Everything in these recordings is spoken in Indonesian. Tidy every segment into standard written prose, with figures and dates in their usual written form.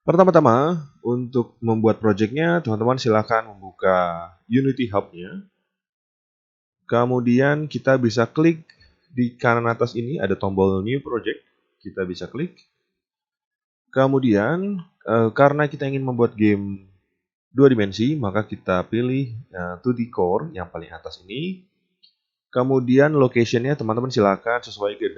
Pertama-tama, untuk membuat projectnya, teman-teman silakan membuka Unity Hub-nya. Kemudian kita bisa klik di kanan atas ini ada tombol New Project. Kita bisa klik. Kemudian, karena kita ingin membuat game 2 dimensi, maka kita pilih 2D Core yang paling atas ini. Kemudian location-nya teman-teman silakan sesuaikan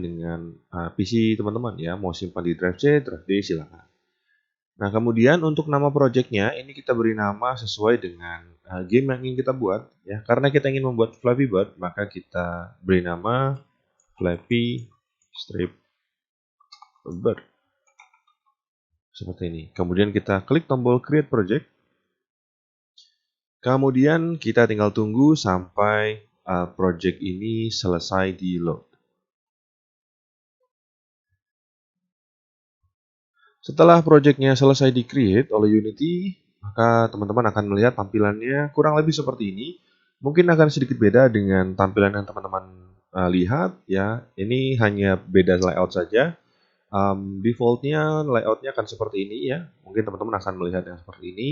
dengan PC teman-teman ya. Mau simpan di drive C, drive D silakan. Nah, kemudian untuk nama projectnya ini kita beri nama sesuai dengan game yang ingin kita buat ya. Karena kita ingin membuat Flappy Bird, maka kita beri nama Flappy Strip Bird. Seperti ini. Kemudian kita klik tombol Create Project. Kemudian kita tinggal tunggu sampai project ini selesai di load. Setelah projectnya selesai di-create oleh Unity, maka teman-teman akan melihat tampilannya kurang lebih seperti ini. Mungkin akan sedikit beda dengan tampilan yang teman-teman lihat ya. Ini hanya beda layout saja. Defaultnya layoutnya akan seperti ini ya. Mungkin teman-teman akan melihat yang seperti ini.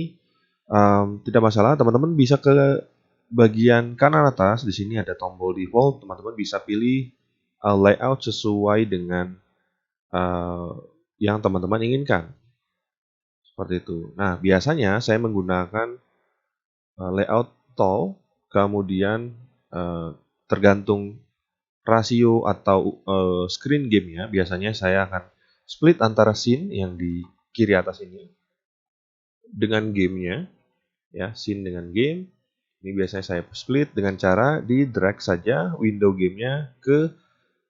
Tidak masalah, teman-teman bisa ke bagian kanan atas. Di sini ada tombol default. Teman-teman bisa pilih layout sesuai dengan yang teman-teman inginkan. Seperti itu. Nah, biasanya saya menggunakan layout tall, kemudian tergantung rasio atau screen gamenya, biasanya saya akan split antara scene yang di kiri atas ini dengan gamenya, ya, scene dengan game. Ini biasanya saya split dengan cara di drag saja window gamenya ke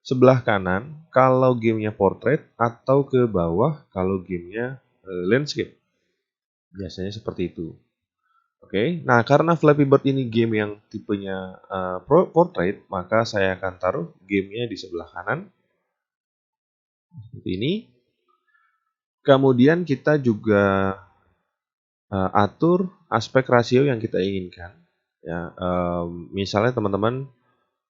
sebelah kanan kalau gamenya portrait atau ke bawah kalau gamenya landscape. Biasanya seperti itu. Oke, nah karena Flappy Bird ini game yang tipenya portrait, maka saya akan taruh gamenya di sebelah kanan. Seperti ini. Kemudian kita juga atur aspek rasio yang kita inginkan. Ya, misalnya teman-teman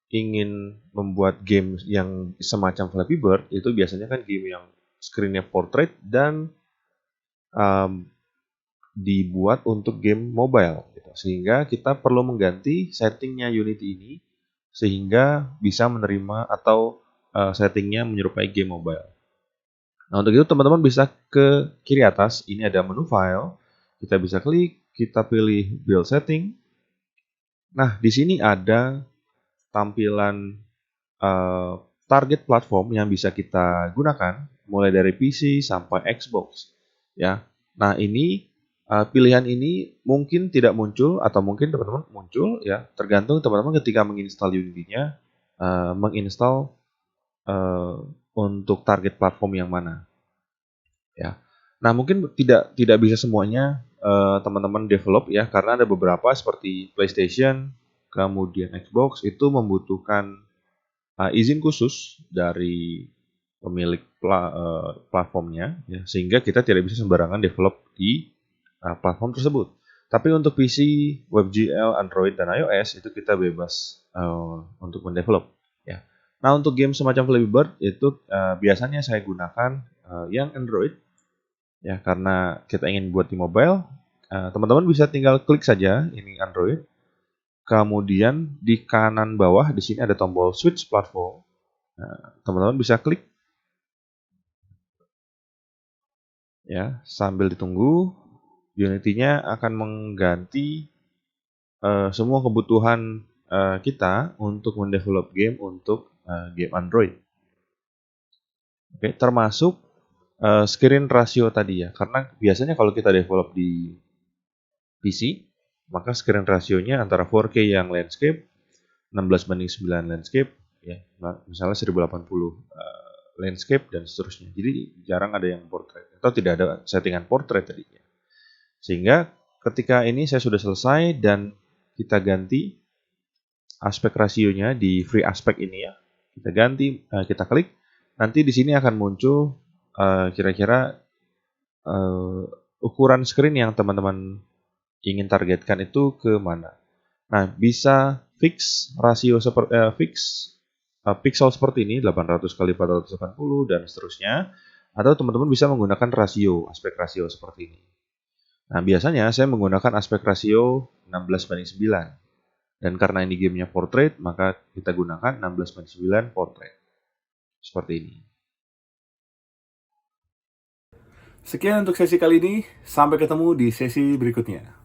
ingin membuat game yang semacam Flappy Bird, itu biasanya kan game yang screen-nya portrait dan dibuat untuk game mobile. Gitu. Sehingga kita perlu mengganti settingnya Unity ini sehingga bisa menerima atau settingnya menyerupai game mobile. Nah, untuk itu teman-teman bisa ke kiri atas, ini ada menu file, kita bisa klik, kita pilih build setting. Nah, di sini ada tampilan target platform yang bisa kita gunakan, mulai dari PC sampai Xbox. Ya, nah ini pilihan ini mungkin tidak muncul atau mungkin teman-teman muncul, ya, tergantung teman-teman ketika menginstal Unity-nya menginstal untuk target platform yang mana. Ya. Nah, mungkin tidak bisa semuanya teman-teman develop ya, karena ada beberapa seperti PlayStation, kemudian Xbox itu membutuhkan izin khusus dari pemilik platformnya, ya, sehingga kita tidak bisa sembarangan develop di platform tersebut. Tapi untuk PC, WebGL, Android, dan iOS itu kita bebas untuk mendevelop. Ya. Nah, untuk game semacam Flappy Bird itu biasanya saya gunakan yang Android, ya, karena kita ingin buat di mobile. Teman-teman bisa tinggal klik saja ini Android. Kemudian di kanan bawah di sini ada tombol switch platform. Teman-teman bisa klik ya, sambil ditunggu Unity-nya akan mengganti semua kebutuhan kita untuk mendevelop game untuk game Android. Oke, termasuk screen ratio tadi ya, karena biasanya kalau kita develop di PC, maka screen rasionya antara 4K yang landscape, 16:9 landscape, ya, misalnya 1080 landscape dan seterusnya. Jadi jarang ada yang portrait atau tidak ada settingan portrait tadinya. Sehingga ketika ini saya sudah selesai dan kita ganti aspek rasionya di free aspect ini ya. Kita ganti, kita klik. Nanti di sini akan muncul kira-kira ukuran screen yang teman-teman ingin targetkan itu ke mana. Nah, bisa fix rasio pixel seperti ini 800 kali 480 dan seterusnya, Atau teman-teman bisa menggunakan rasio, aspek rasio seperti ini. Nah, biasanya saya menggunakan aspek rasio 16:9. Dan karena ini gamenya portrait, maka kita gunakan 16:9 portrait. Seperti ini. Sekian untuk sesi kali ini, sampai ketemu di sesi berikutnya.